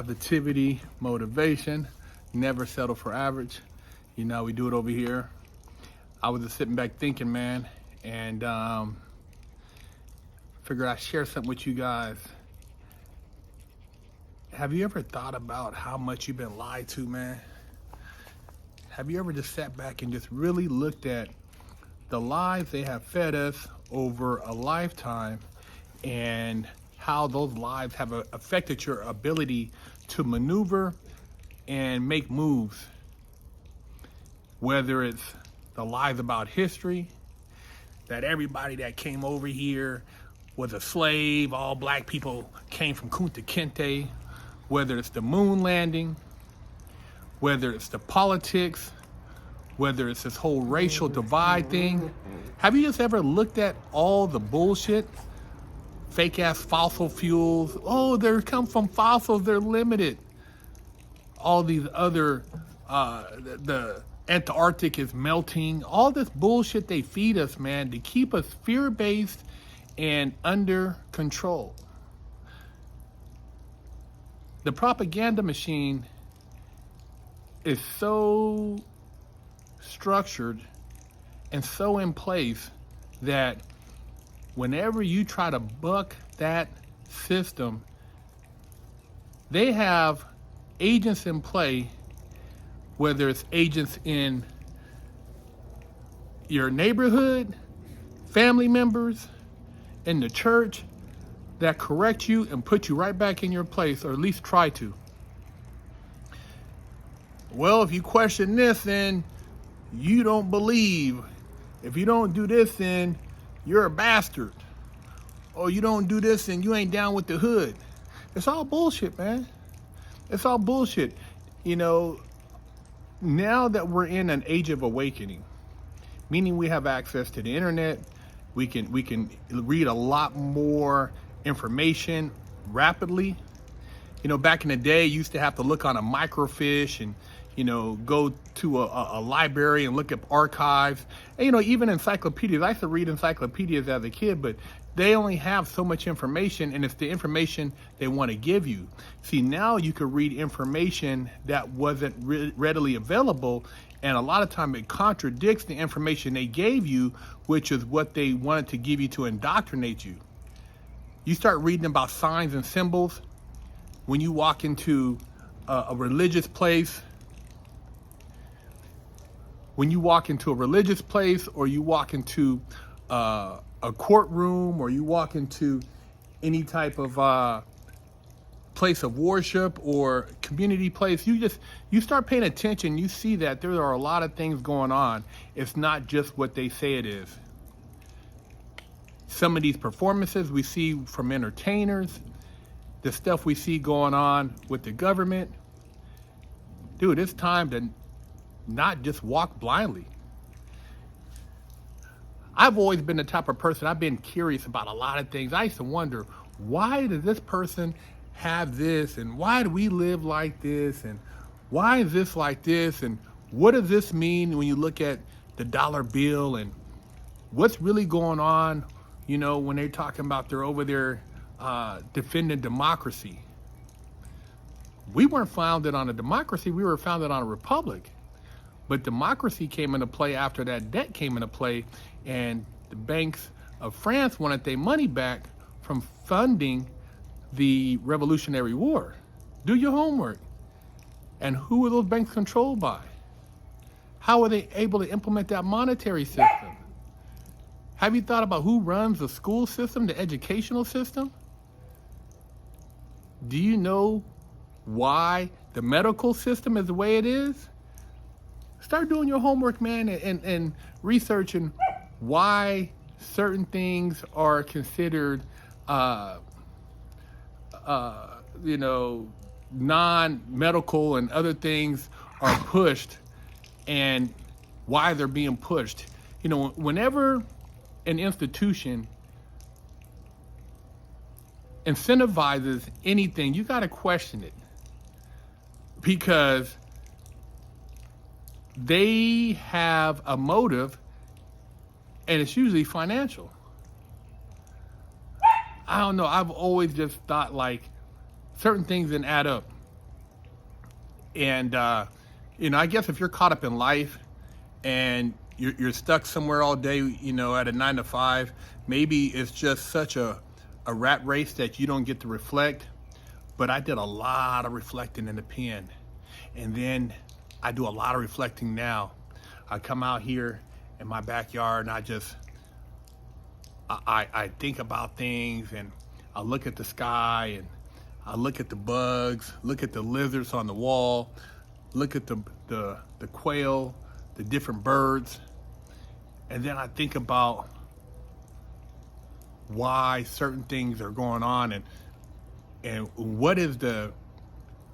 positivity, motivation, never settle for average. You know, we do it over here. I was just sitting back thinking, man, and figured I'd share something with you guys. Have you ever thought about how much you've been lied to, man? Have you ever just sat back and just really looked at the lies they have fed us over a lifetime and how those lies have affected your ability to maneuver and make moves? Whether it's the lies about history, that everybody that came over here was a slave, all black people came from Kunta Kinte, whether it's the moon landing, whether it's the politics, whether it's this whole racial divide thing. Have you just ever looked at all the bullshit? Fake ass fossil fuels. Oh, they come from fossils, they're limited. All these other, the Antarctic is melting. All this bullshit they feed us, man, to keep us fear-based and under control. The propaganda machine is so structured and so in place that whenever you try to buck that system, they have agents in play, whether it's agents in your neighborhood, family members, in the church, that correct you and put you right back in your place, or at least try to. Well, if you question this, then you don't believe. If you don't do this, then you're a bastard. Or you don't do this, then you ain't down with the hood. It's all bullshit, man. It's all bullshit. You know, now that we're in an age of awakening, meaning we have access to the internet, we can read a lot more information rapidly. You know, back in the day, you used to have to look on a microfiche and, you know, go to a library and look up archives. And, you know, even encyclopedias. I used to read encyclopedias as a kid, but they only have so much information, and it's the information they want to give you. See, now you can read information that wasn't readily available, and a lot of time it contradicts the information they gave you, which is what they wanted to give you to indoctrinate you. You start reading about signs and symbols when you walk into a religious place. When you walk into a religious place, or you walk into a courtroom, or you walk into any type of place of worship or community place, you start paying attention. You see that there are a lot of things going on. It's not just what they say it is. Some of these performances we see from entertainers, the stuff we see going on with the government. Dude, it's time to not just walk blindly. I've always been the type of person, I've been curious about a lot of things. I used to wonder, why does this person have this, and why do we live like this, and why is this like this, and what does this mean when you look at the dollar bill, and what's really going on, you know, when they're talking about they're over there defending democracy. We weren't founded on a democracy, we were founded on a republic. But democracy came into play after that debt came into play, and the banks of France wanted their money back from funding the Revolutionary War. Do your homework. And who were those banks controlled by? How were they able to implement that monetary system? Have you thought about who runs the school system, the educational system? Do you know why the medical system is the way it is? Start doing your homework, man, and researching why certain things are considered, you know, non-medical, and other things are pushed, and why they're being pushed. You know, whenever an institution incentivizes anything, you got to question it, because they have a motive, and it's usually financial. I don't know, I've always just thought like certain things didn't add up. And, I guess if you're caught up in life and you're stuck somewhere all day, at a 9 to 5, maybe it's just such a rat race that you don't get to reflect. But I did a lot of reflecting in the pen. And then I do a lot of reflecting now. I come out here in my backyard and I think about things, and I look at the sky, and I look at the bugs, look at the lizards on the wall, look at the quail, the different birds, and then I think about why certain things are going on, and what is the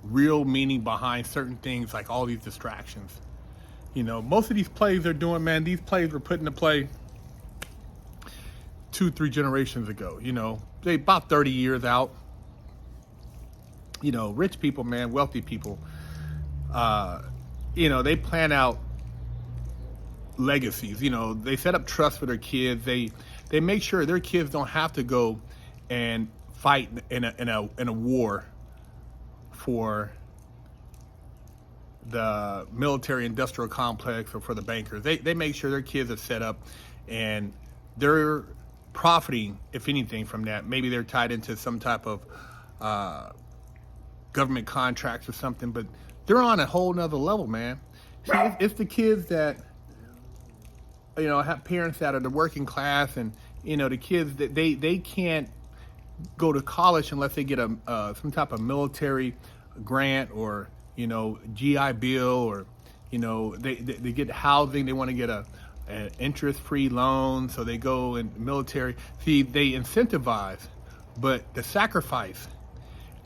real meaning behind certain things, like all these distractions. Most of these plays they're doing, man, these plays were put into play 2-3 generations ago. They about 30 years out. Rich people, man, wealthy people, they plan out legacies. They set up trusts for their kids. They make sure their kids don't have to go and fight in a war for the military industrial complex or for the bankers. They make sure their kids are set up, and they're profiting, if anything, from that. Maybe they're tied into some type of government contracts or something, but they're on a whole nother level, man. See, it's the kids that have parents that are the working class, and the kids that they can't go to college unless they get some type of military grant or GI Bill, or they get housing. They want to get an interest-free loan, so they go in military. See, they incentivize, but the sacrifice,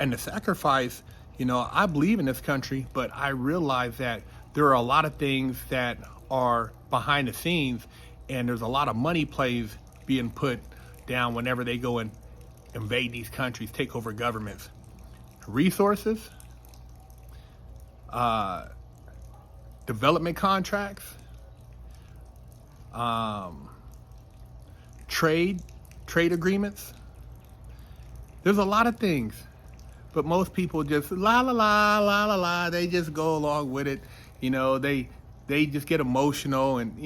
I believe in this country, but I realize that there are a lot of things that are behind the scenes, and there's a lot of money plays being put down whenever they go and invade these countries, take over governments. Resources, development contracts, trade agreements. There's a lot of things, but most people just la la la la la la. They just go along with it. They just get emotional, and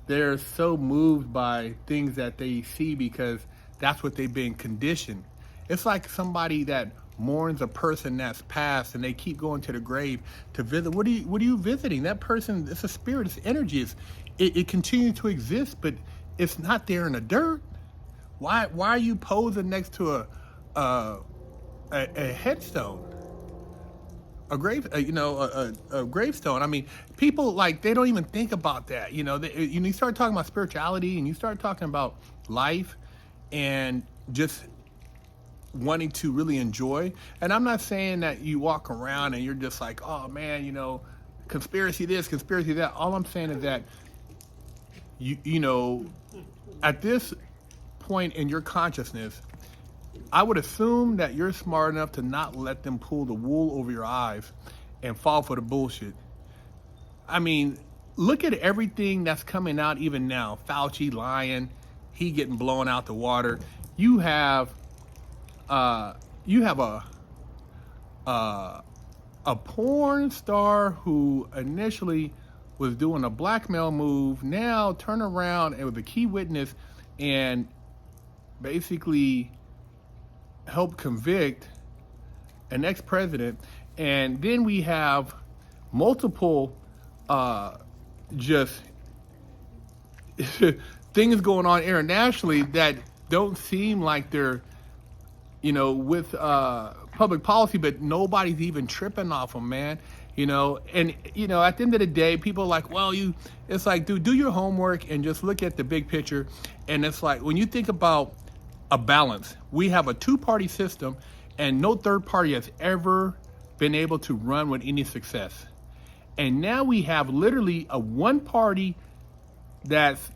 they're so moved by things that they see because that's what they've been conditioned. It's like somebody that mourns a person that's passed, and they keep going to the grave to visit. What are you visiting? That person, it's a spirit, it's energy. It continues to exist, but it's not there in the dirt. Why are you posing next to a headstone, a grave, a gravestone? I mean, people, like, they don't even think about that. You start talking about spirituality, and you start talking about life, and just wanting to really enjoy. And I'm not saying that you walk around and you're just like, oh man, conspiracy this, conspiracy that. All I'm saying is that at this point in your consciousness, I would assume that you're smart enough to not let them pull the wool over your eyes and fall for the bullshit. I mean, look at everything that's coming out even now. Fauci lying, he getting blown out the water. You have a porn star who initially was doing a blackmail move, now turn around and was a key witness and basically help convict an ex-president. And then we have multiple just things going on internationally that don't seem like they're with public policy, but nobody's even tripping off them, man. And at the end of the day, people are like, well, it's like, dude, do your homework and just look at the big picture. And it's like, when you think about a balance, we have a two-party system, and no third party has ever been able to run with any success. And now we have literally a one party that's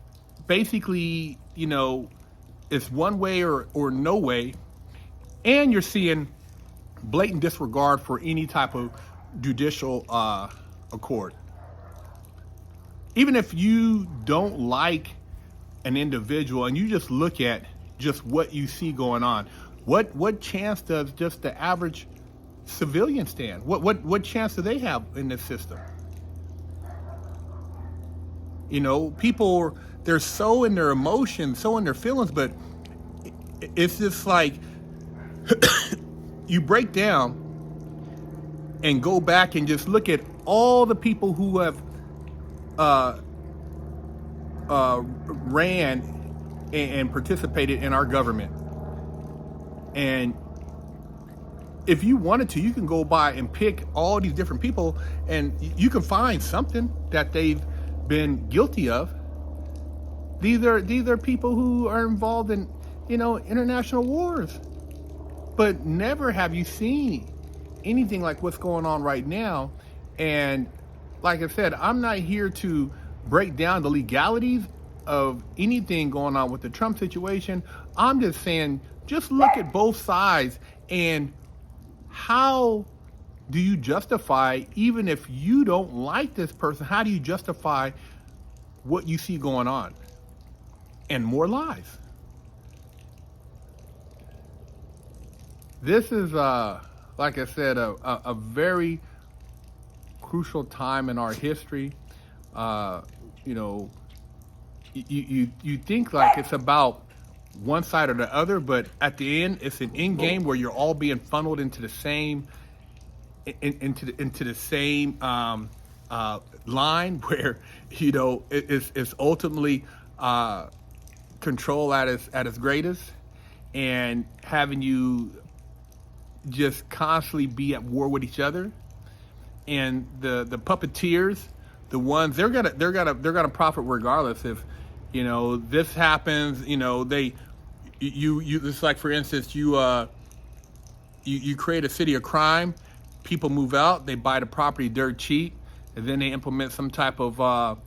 basically, it's one way or no way. And you're seeing blatant disregard for any type of judicial accord. Even if you don't like an individual and you just look at just what you see going on, what chance does just the average civilians stand? What chance do they have in this system? You know, people, they're so in their emotions, so in their feelings, but it's just like you break down and go back and just look at all the people who have ran and participated in our government. And if you wanted to, you can go by and pick all these different people, and you can find something that they've been guilty of. These are people who are involved in, you know, international wars. But never have you seen anything like what's going on right now. And like I said, I'm not here to break down the legalities of anything going on with the Trump situation. I'm just saying, just look at both sides, and how do you justify, even if you don't like this person, how do you justify what you see going on? And more lies. This is, like I said, a very crucial time in our history. You know, you think like it's about one side or the other, but at the end, it's an end game where you're all being funneled into the same, into the same line, where, you know, it's ultimately control at its greatest, and having you just constantly be at war with each other. And the puppeteers, the ones, they're gonna profit regardless. If, you know, this happens, you know, you it's like, for instance, you create a city of crime, people move out, they buy the property dirt cheap, and then they implement some type of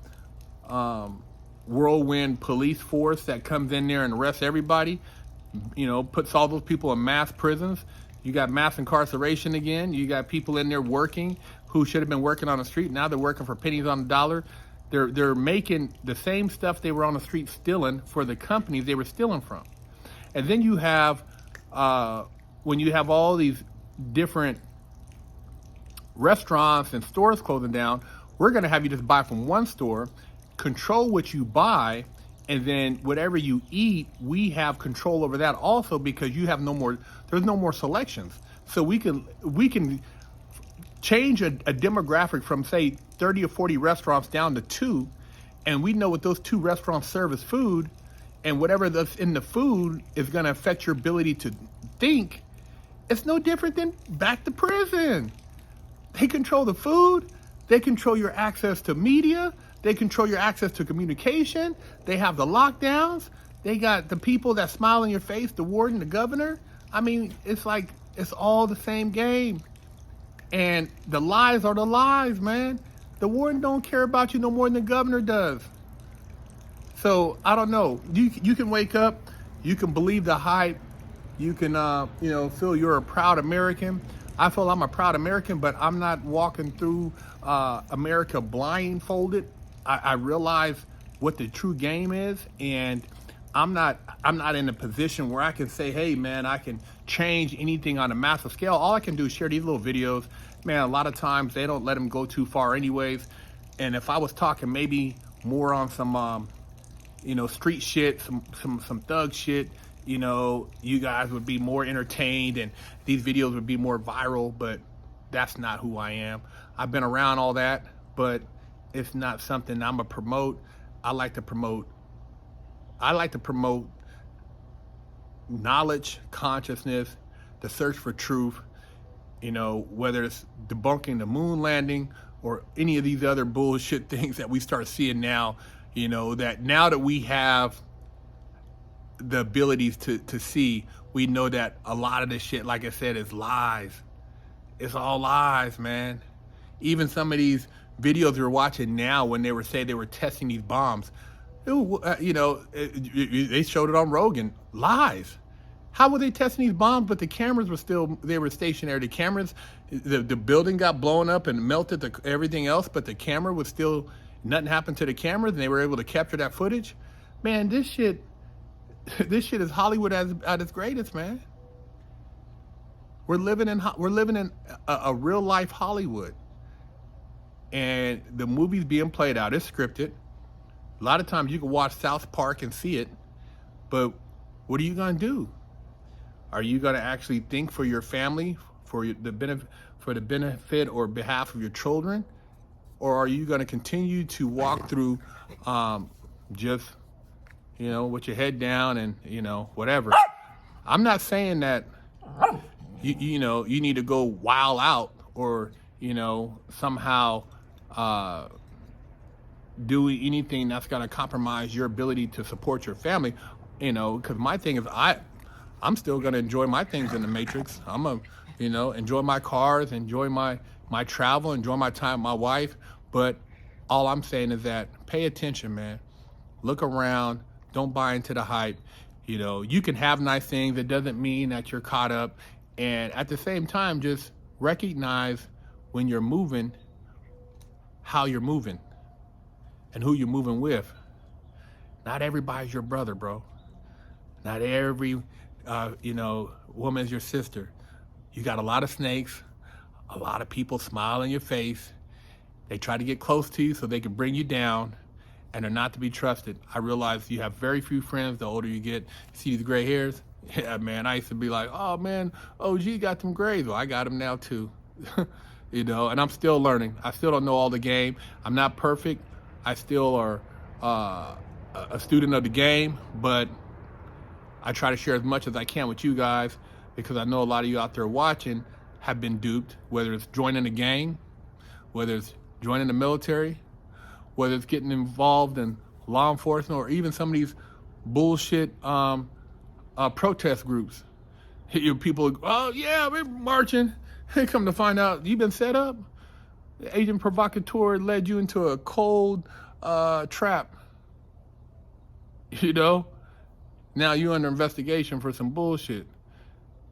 whirlwind police force that comes in there and arrests everybody, you know, puts all those people in mass prisons. You got mass incarceration again. You got people in there working who should have been working on the street. Now they're working for pennies on the dollar. They're making the same stuff they were on the street stealing for the companies they were stealing from. And then you have, when you have all these different restaurants and stores closing down, we're going to have you just buy from one store, control what you buy, and then whatever you eat, we have control over that also, because you have there's no more selections. So we can change a demographic from, say, 30 or 40 restaurants down to 2, and we know what those 2 restaurants serve as food, and whatever that's in the food is going to affect your ability to think. It's no different than back to prison. They control the food, they control your access to media, they control your access to communication, they have the lockdowns, they got the people that smile in your face, the warden, the governor. I mean, it's like, it's all the same game. And the lies are the lies, man. The warden don't care about you no more than the governor does. So, I don't know. You can wake up, you can believe the hype, you can, you know, feel you're a proud American. I feel I'm a proud American, but I'm not walking through America blindfolded. I realize what the true game is, and I'm not in a position where I can say, hey man, I can change anything on a massive scale. All I can do is share these little videos. Man, a lot of times they don't let them go too far anyways. And if I was talking maybe more on some you know, street shit, some thug shit, you know, you guys would be more entertained and these videos would be more viral, but that's not who I am. I've been around all that, but it's not something I'm gonna promote. I like to promote knowledge, consciousness, the search for truth, you know, whether it's debunking the moon landing or any of these other bullshit things that we start seeing now, you know, that now that we have the abilities to see, we know that a lot of this shit, like I said, is lies. It's all lies, man. Even some of these videos we're watching now, when they were saying they were testing these bombs, you know, they showed it on Rogan. Lies. How were they testing these bombs, but the cameras were still, they were stationary. The cameras, the building got blown up and melted everything else, but the camera was still, nothing happened to the cameras, and they were able to capture that footage. Man, this shit is Hollywood at its greatest, man. We're living in a real life Hollywood, and the movie's being played out. It's scripted. A lot of times you can watch South Park and see it, but what are you gonna do? Are you gonna actually think for your family, for the benefit or behalf of your children, or are you gonna continue to walk through just with your head down and whatever? I'm not saying that you need to go wild out or somehow do anything that's going to compromise your ability to support your family, because my thing is I'm still going to enjoy my things in the Matrix. I'm going to enjoy my cars, enjoy my travel, enjoy my time with my wife. But all I'm saying is that pay attention, man. Look around. Don't buy into the hype. You can have nice things. It doesn't mean that you're caught up. And at the same time, just recognize when you're moving, how you're moving, and who you're moving with. Not everybody's your brother, bro. Not every, woman's your sister. You got a lot of snakes, a lot of people smile in your face. They try to get close to you so they can bring you down, and they're not to be trusted. I realize you have very few friends the older you get. See these gray hairs? Yeah, man, I used to be like, oh, man, OG got them grays. Well, I got them now, too. And I'm still learning. I still don't know all the game. I'm not perfect. I still are a student of the game, but I try to share as much as I can with you guys because I know a lot of you out there watching have been duped, whether it's joining a gang, whether it's joining the military, whether it's getting involved in law enforcement, or even some of these bullshit protest groups. People, oh yeah, we're marching. Hey, come to find out, you've been set up. The agent provocateur led you into a cold trap. Now you're under investigation for some bullshit.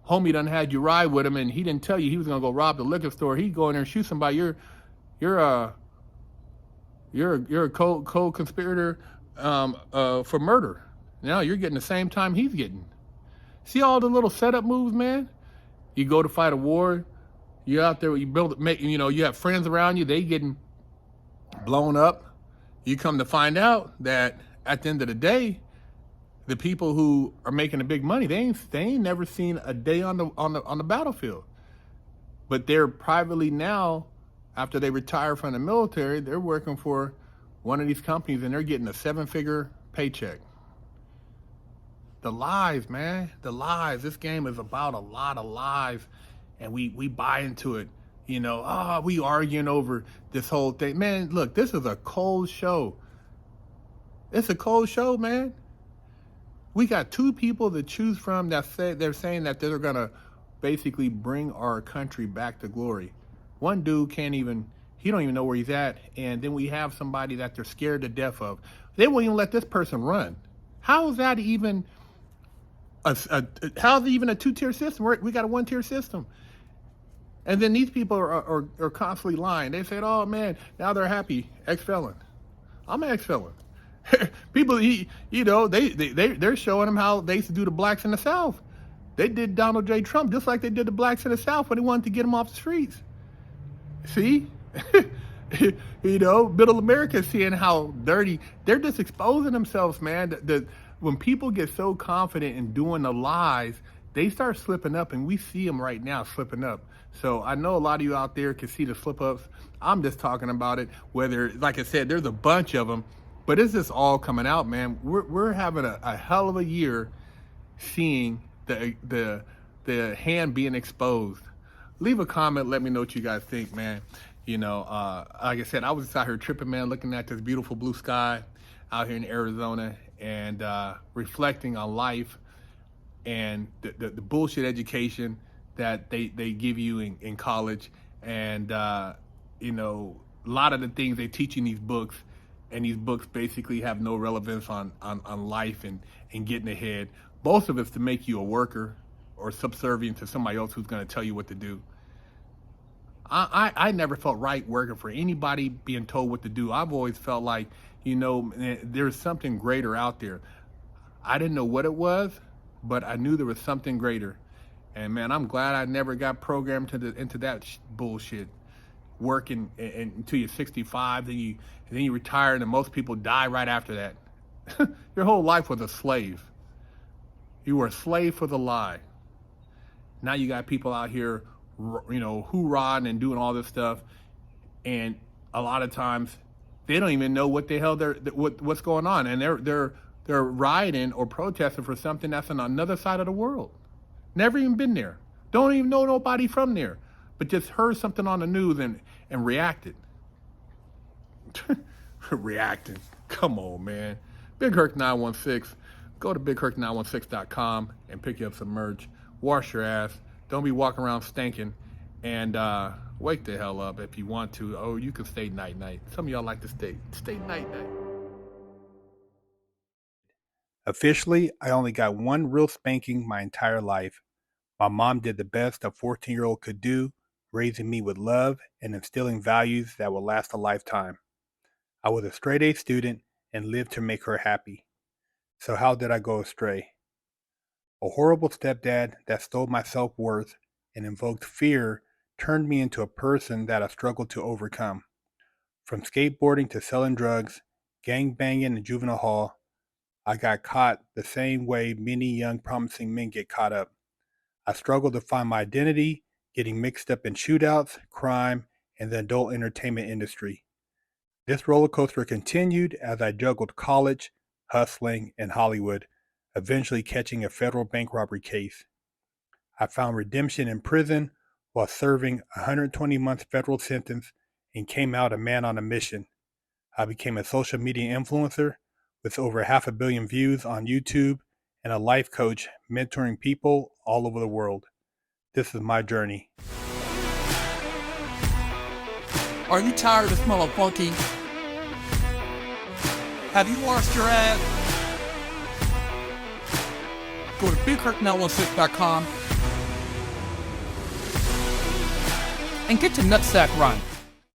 Homie done had you ride with him, and he didn't tell you he was gonna go rob the liquor store. He'd go in there and shoot somebody. You're a co-conspirator for murder. Now you're getting the same time he's getting. See all the little setup moves, man? You go to fight a war, you're out there, you have friends around you, they getting blown up. You come to find out that at the end of the day, the people who are making the big money, they ain't never seen a day on the battlefield. But they're privately now, after they retire from the military, they're working for one of these companies and they're getting a 7-figure paycheck. The lies, man, the lies. This game is about a lot of lies, and we buy into it. We arguing over this whole thing. Man, look, this is a cold show. It's a cold show, man. We got two people to choose from that they're saying that they're going to basically bring our country back to glory. One dude he don't even know where he's at. And then we have somebody that they're scared to death of. They won't even let this person run. How is that even how's it even a 2-tier system? We got a 1-tier system. And then these people are constantly lying. They said, oh man, now they're happy. Ex-felon. I'm an ex-felon. People, they're showing them how they used to do the blacks in the South. They did Donald J. Trump just like they did the blacks in the South when they wanted to get them off the streets. See? Middle America seeing how dirty. They're just exposing themselves, man. When people get so confident in doing the lies, they start slipping up, and we see them right now slipping up. So I know a lot of you out there can see the slip-ups. I'm just talking about it, whether, like I said, there's a bunch of them, but it's just all coming out, man. We're having a hell of a year seeing the hand being exposed. Leave a comment, let me know what you guys think, man. Like I said, I was just out here tripping, man, looking at this beautiful blue sky out here in Arizona and reflecting on life and the bullshit education that they give you in college. And, a lot of the things they teach in these books, and these books basically have no relevance on life and getting ahead. Most of it's to make you a worker or subservient to somebody else who's going to tell you what to do. I never felt right working for anybody being told what to do. I've always felt like, there's something greater out there. I didn't know what it was, but I knew there was something greater. And man, I'm glad I never got programmed into that bullshit. Working until you're 65, then you retire, and then most people die right after that. Your whole life was a slave. You were a slave for the lie. Now you got people out here, hoorahing and doing all this stuff, and a lot of times they don't even know what the hell what's going on, and they're rioting or protesting for something that's on another side of the world. Never even been there. Don't even know nobody from there, but just heard something on the news and reacted. Reacting. Come on, man. BigHerc916. Go to BigHerc916.com and pick up some merch. Wash your ass. Don't be walking around stinking. And wake the hell up if you want to. Oh, you can stay night-night. Some of y'all like to stay night-night. Officially, I only got one real spanking my entire life. My mom did the best a 14-year-old could do, raising me with love and instilling values that will last a lifetime. I was a straight-A student and lived to make her happy. So how did I go astray? A horrible stepdad that stole my self-worth and invoked fear turned me into a person that I struggled to overcome. From skateboarding to selling drugs, gang banging in juvenile hall, I got caught the same way many young promising men get caught up. I struggled to find my identity, getting mixed up in shootouts, crime, and the adult entertainment industry. This roller coaster continued as I juggled college, hustling, and Hollywood, eventually catching a federal bank robbery case. I found redemption in prison while serving a 120-month federal sentence and came out a man on a mission. I became a social media influencer with over 500 million views on YouTube and a life coach mentoring people all over the world. This is my journey. Are you tired of smelling funky? Have you washed your ass? Go to BigHerc916.com and get your nutsack run.